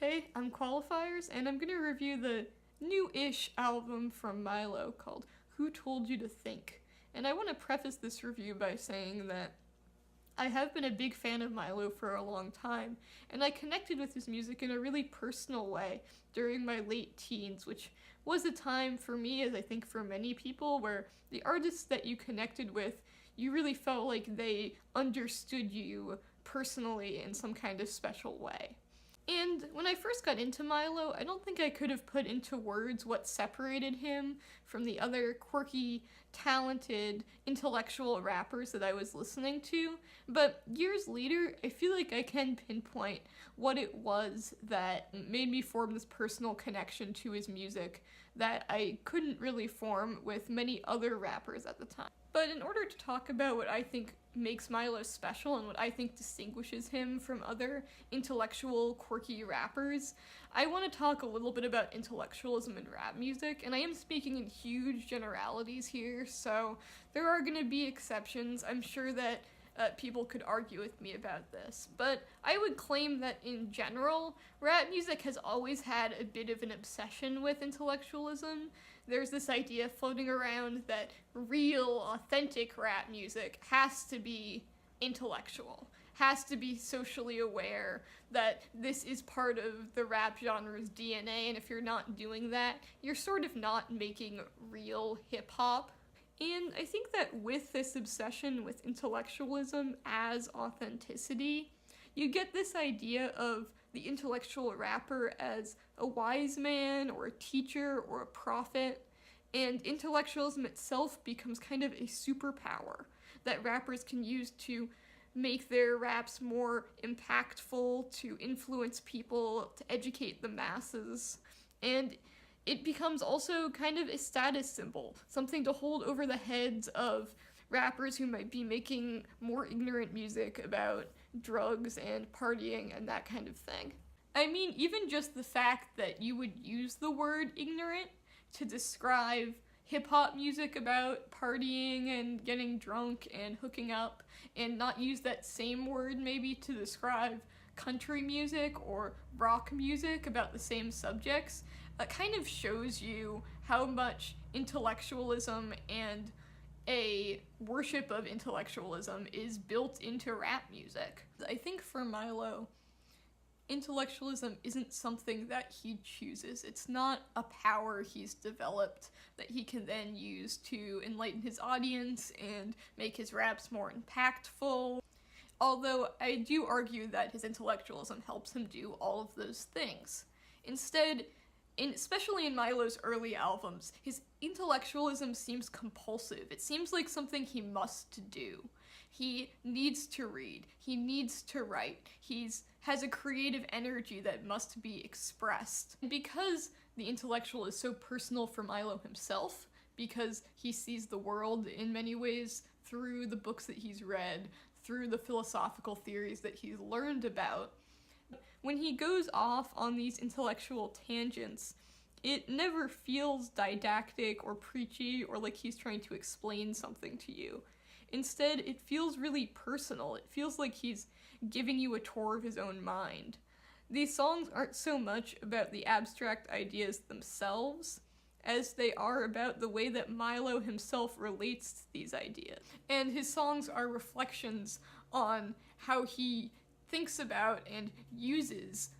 Hey, I'm Qualifiers, and I'm gonna review the new-ish album from Milo called Who Told You to Think? And I want to preface this review by saying that I have been a big fan of Milo for a long time, and I connected with his music in a really personal way during my late teens, which was a time for me, as I think for many people, where the artists that you connected with, you really felt like they understood you personally in some kind of special way. And when I first got into Milo, I don't think I could have put into words what separated him from the other quirky, talented, intellectual rappers that I was listening to, but years later, I feel like I can pinpoint what it was that made me form this personal connection to his music that I couldn't really form with many other rappers at the time. But in order to talk about what I think makes Milo special and what I think distinguishes him from other intellectual, quirky rappers, I want to talk a little bit about intellectualism in rap music, and I am speaking in huge generalities here, so there are going to be exceptions. I'm sure that people could argue with me about this, but I would claim that in general, rap music has always had a bit of an obsession with intellectualism. There's this idea floating around that real, authentic rap music has to be intellectual, has to be socially aware, that this is part of the rap genre's DNA, and if you're not doing that, you're sort of not making real hip-hop. And I think that with this obsession with intellectualism as authenticity, you get this idea of the intellectual rapper as a wise man or a teacher or a prophet, and intellectualism itself becomes kind of a superpower that rappers can use to make their raps more impactful, to influence people, to educate the masses, and it becomes also kind of a status symbol, something to hold over the heads of rappers who might be making more ignorant music about drugs and partying and that kind of thing. I mean, even just the fact that you would use the word ignorant to describe hip-hop music about partying and getting drunk and hooking up, and not use that same word maybe to describe country music or rock music about the same subjects, kind of shows you how much intellectualism and a worship of intellectualism is built into rap music. I think for Milo, intellectualism isn't something that he chooses. It's not a power he's developed that he can then use to enlighten his audience and make his raps more impactful. Although I do argue that his intellectualism helps him do all of those things. Instead, especially in Milo's early albums, his intellectualism seems compulsive. It seems like something he must do. He needs to read. He needs to write. Has a creative energy that must be expressed. And because the intellectual is so personal for Milo himself, because he sees the world in many ways through the books that he's read, through the philosophical theories that he's learned about, when he goes off on these intellectual tangents, it never feels didactic or preachy or like he's trying to explain something to you. Instead, it feels really personal. It feels like he's giving you a tour of his own mind. These songs aren't so much about the abstract ideas themselves as they are about the way that Milo himself relates to these ideas. And his songs are reflections on how he thinks about and uses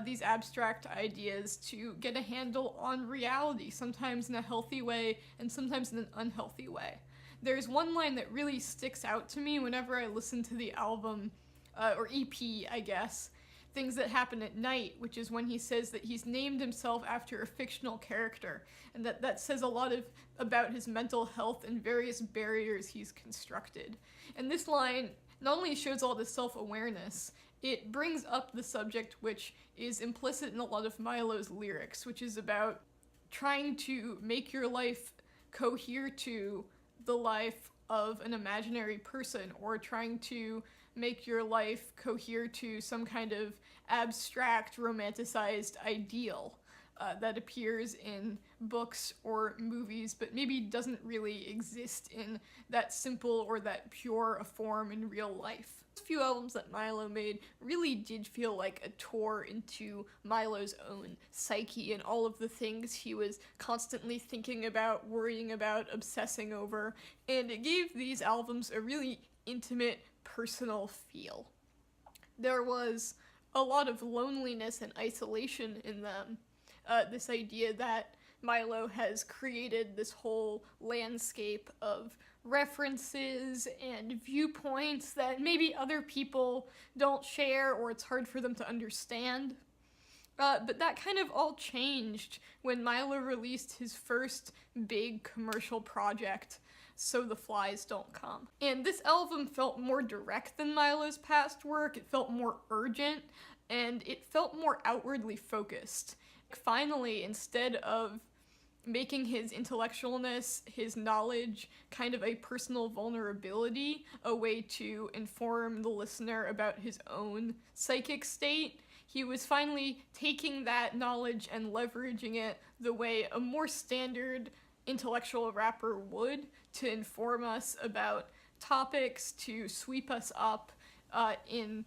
these abstract ideas to get a handle on reality, sometimes in a healthy way and sometimes in an unhealthy way. There's one line that really sticks out to me whenever I listen to the album, or EP, I guess, Things That Happen at Night, which is when he says that he's named himself after a fictional character, and that says a lot about his mental health and various barriers he's constructed. And this line not only shows all this self-awareness, it brings up the subject which is implicit in a lot of Milo's lyrics, which is about trying to make your life cohere to the life of an imaginary person, or trying to make your life cohere to some kind of abstract, romanticized ideal. that appears in books or movies, but maybe doesn't really exist in that simple or that pure a form in real life. The few albums that Milo made really did feel like a tour into Milo's own psyche and all of the things he was constantly thinking about, worrying about, obsessing over, and it gave these albums a really intimate, personal feel. There was a lot of loneliness and isolation in them. This idea that Milo has created this whole landscape of references and viewpoints that maybe other people don't share or it's hard for them to understand. But that kind of all changed when Milo released his first big commercial project, So the Flies Don't Come. And this album felt more direct than Milo's past work, it felt more urgent, and it felt more outwardly focused. Finally, instead of making his intellectualness, his knowledge, kind of a personal vulnerability, a way to inform the listener about his own psychic state, he was finally taking that knowledge and leveraging it the way a more standard intellectual rapper would, to inform us about topics, to sweep us up in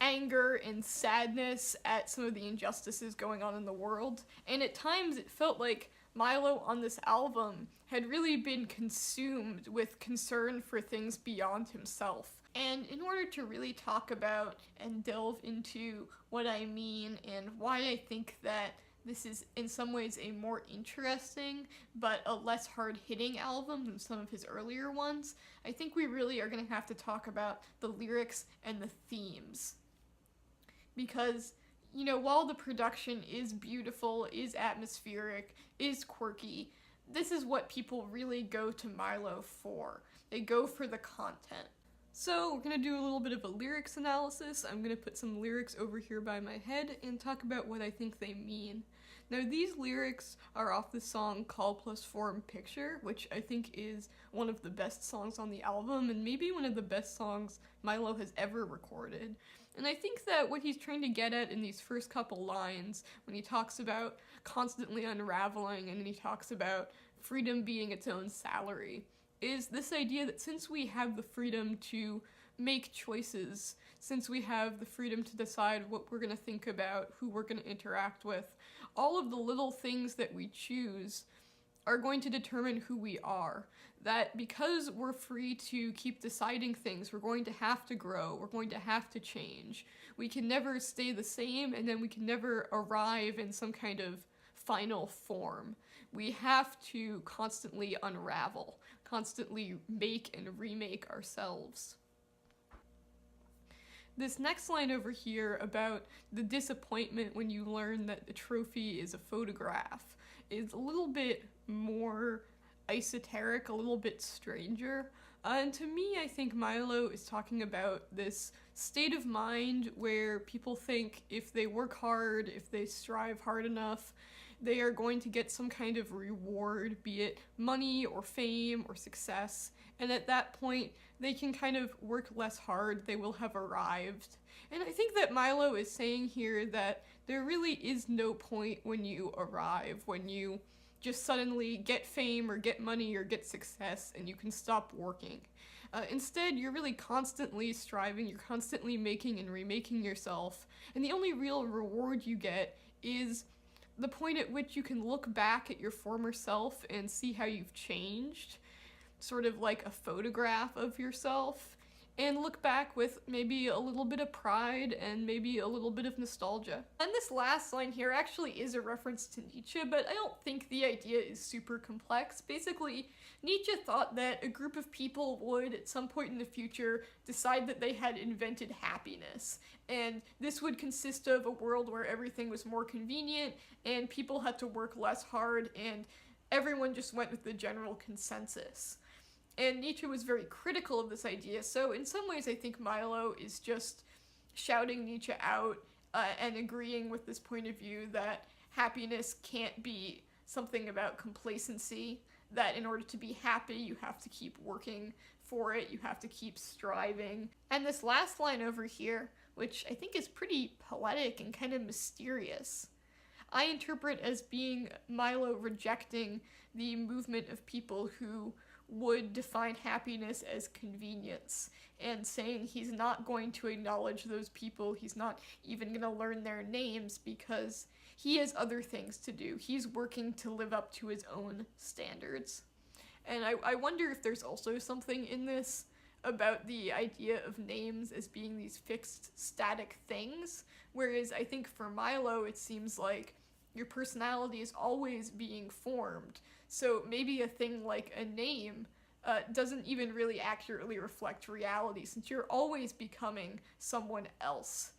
anger and sadness at some of the injustices going on in the world. And at times it felt like Milo on this album had really been consumed with concern for things beyond himself. And in order to really talk about and delve into what I mean and why I think that this is in some ways a more interesting but a less hard-hitting album than some of his earlier ones, I think we really are going to have to talk about the lyrics and the themes. Because, you know, while the production is beautiful, is atmospheric, is quirky, this is what people really go to Milo for. They go for the content. So we're going to do a little bit of a lyrics analysis. I'm going to put some lyrics over here by my head and talk about what I think they mean. Now these lyrics are off the song Call Plus Form Picture, which I think is one of the best songs on the album and maybe one of the best songs Milo has ever recorded. And I think that what he's trying to get at in these first couple lines, when he talks about constantly unraveling and he talks about freedom being its own salary, is this idea that since we have the freedom to make choices, since we have the freedom to decide what we're going to think about, who we're going to interact with, all of the little things that we choose are going to determine who we are. That because we're free to keep deciding things, we're going to have to grow, we're going to have to change. We can never stay the same, and then we can never arrive in some kind of final form. We have to constantly unravel, constantly make and remake ourselves. This next line over here about the disappointment when you learn that the trophy is a photograph is a little bit more esoteric, a little bit stranger. And to me, I think Milo is talking about this state of mind where people think if they work hard, if they strive hard enough, they are going to get some kind of reward, be it money or fame or success, and at that point, they can kind of work less hard, they will have arrived. And I think that Milo is saying here that there really is no point when you arrive, when you just suddenly get fame or get money or get success and you can stop working. Instead, you're really constantly striving, you're constantly making and remaking yourself, and the only real reward you get is the point at which you can look back at your former self and see how you've changed, sort of like a photograph of yourself, and look back with maybe a little bit of pride and maybe a little bit of nostalgia. And this last line here actually is a reference to Nietzsche, but I don't think the idea is super complex. Basically, Nietzsche thought that a group of people would, at some point in the future, decide that they had invented happiness. And this would consist of a world where everything was more convenient and people had to work less hard and everyone just went with the general consensus. And Nietzsche was very critical of this idea, so in some ways I think Milo is just shouting Nietzsche out and agreeing with this point of view that happiness can't be something about complacency, that in order to be happy you have to keep working for it, you have to keep striving. And this last line over here, which I think is pretty poetic and kind of mysterious, I interpret as being Milo rejecting the movement of people who would define happiness as convenience, and saying he's not going to acknowledge those people, he's not even going to learn their names because he has other things to do. He's working to live up to his own standards. And I wonder if there's also something in this about the idea of names as being these fixed, static things, whereas I think for Milo it seems like your personality is always being formed, so maybe a thing like a name doesn't even really accurately reflect reality, since you're always becoming someone else.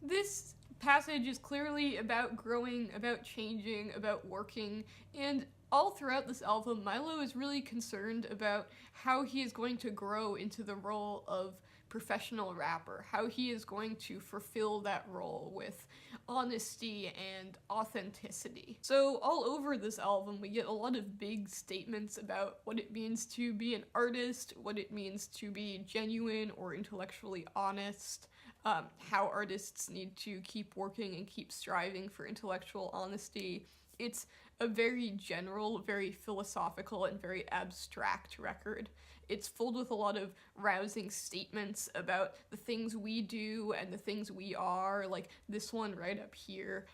This passage is clearly about growing, about changing, about working, and all throughout this album, Milo is really concerned about how he is going to grow into the role of professional rapper, how he is going to fulfill that role with honesty and authenticity. So all over this album, we get a lot of big statements about what it means to be an artist, what it means to be genuine or intellectually honest, how artists need to keep working and keep striving for intellectual honesty. It's a very general, very philosophical, and very abstract record. It's filled with a lot of rousing statements about the things we do and the things we are, like this one right up here.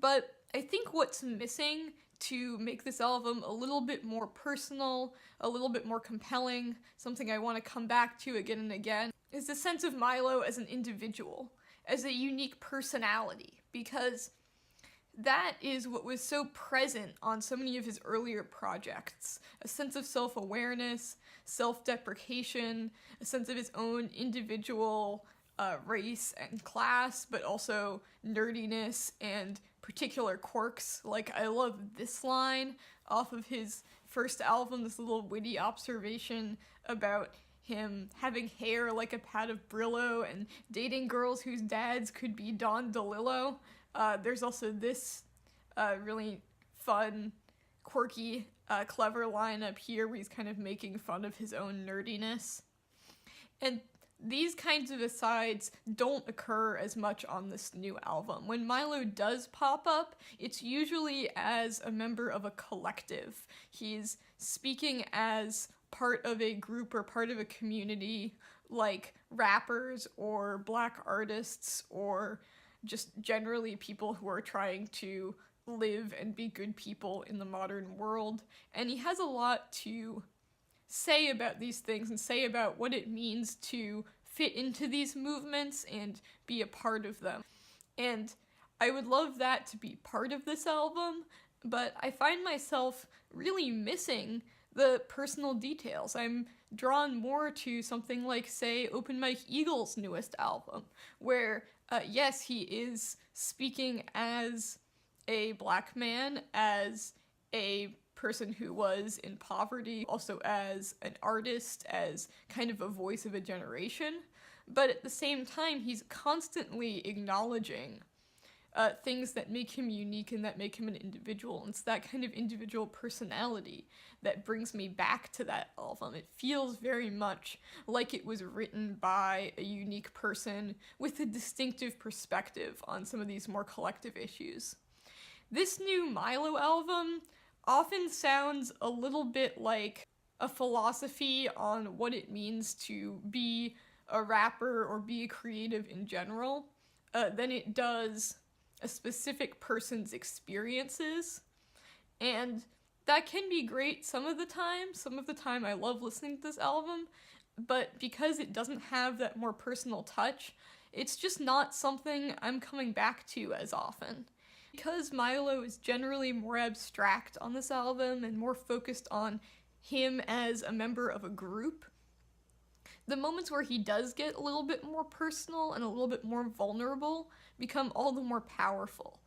But I think what's missing to make this album a little bit more personal, a little bit more compelling, something I want to come back to again and again, is the sense of Milo as an individual, as a unique personality, because that is what was so present on so many of his earlier projects. A sense of self-awareness, self-deprecation, a sense of his own individual race and class, but also nerdiness and particular quirks. Like, I love this line off of his first album, this little witty observation about him having hair like a pat of Brillo and dating girls whose dads could be Don DeLillo. There's also this really fun, quirky, clever line up here where he's kind of making fun of his own nerdiness. And these kinds of asides don't occur as much on this new album. When Milo does pop up, it's usually as a member of a collective. He's speaking as part of a group or part of a community, like rappers or black artists or just generally people who are trying to live and be good people in the modern world. And he has a lot to say about these things and say about what it means to fit into these movements and be a part of them. And I would love that to be part of this album, but I find myself really missing the personal details. I'm drawn more to something like, say, Open Mike Eagle's newest album, where yes, he is speaking as a black man, as a person who was in poverty, also as an artist, as kind of a voice of a generation, but at the same time, he's constantly acknowledging things that make him unique and that make him an individual. And it's that kind of individual personality that brings me back to that album. It feels very much like it was written by a unique person with a distinctive perspective on some of these more collective issues. This new Milo album often sounds a little bit like a philosophy on what it means to be a rapper or be a creative in general, than it does a specific person's experiences. And that can be great some of the time. Some of the time I love listening to this album, but because it doesn't have that more personal touch, it's just not something I'm coming back to as often. Because Milo is generally more abstract on this album and more focused on him as a member of a group, the moments where he does get a little bit more personal and a little bit more vulnerable become all the more powerful.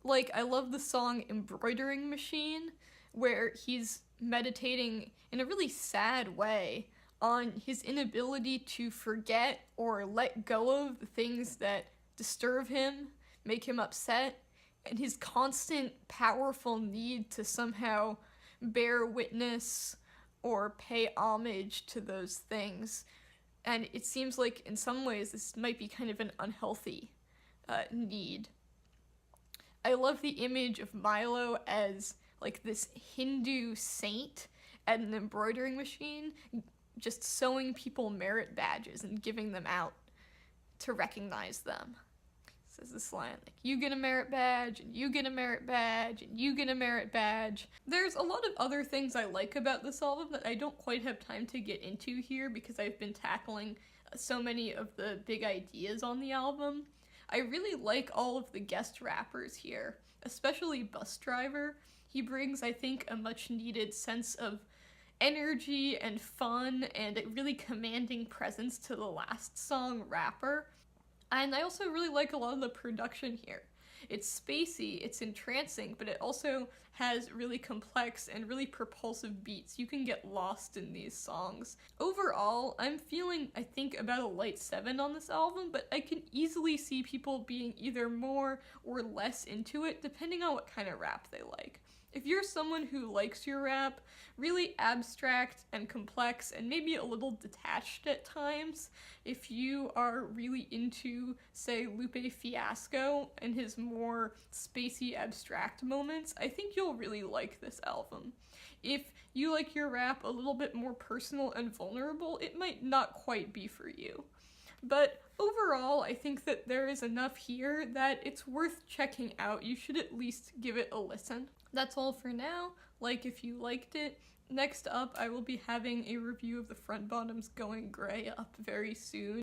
Like, I love the song Embroidering Machine, where he's meditating in a really sad way on his inability to forget or let go of the things that disturb him, make him upset, and his constant powerful need to somehow bear witness or pay homage to those things. And it seems like in some ways this might be kind of an unhealthy need. I love the image of Milo as like this Hindu saint at an embroidering machine, just sewing people merit badges and giving them out to recognize them. Says this line, like, you get a merit badge, and you get a merit badge, and you get a merit badge. There's a lot of other things I like about this album that I don't quite have time to get into here because I've been tackling so many of the big ideas on the album. I really like all of the guest rappers here, especially Bus Driver. He brings, I think, a much needed sense of energy and fun and a really commanding presence to the last song, Rapper. And I also really like a lot of the production here. It's spacey, it's entrancing, but it also has really complex and really propulsive beats. You can get lost in these songs. Overall, I'm feeling, I think, about a light 7 on this album, but I can easily see people being either more or less into it, depending on what kind of rap they like. If you're someone who likes your rap really abstract and complex and maybe a little detached at times, if you are really into, say, Lupe Fiasco and his more spacey abstract moments, I think you'll really like this album. If you like your rap a little bit more personal and vulnerable, it might not quite be for you. But overall, I think that there is enough here that it's worth checking out. You should at least give it a listen. That's all for now. Like if you liked it. Next up, I will be having a review of the Front Bottoms Going Grey up very soon.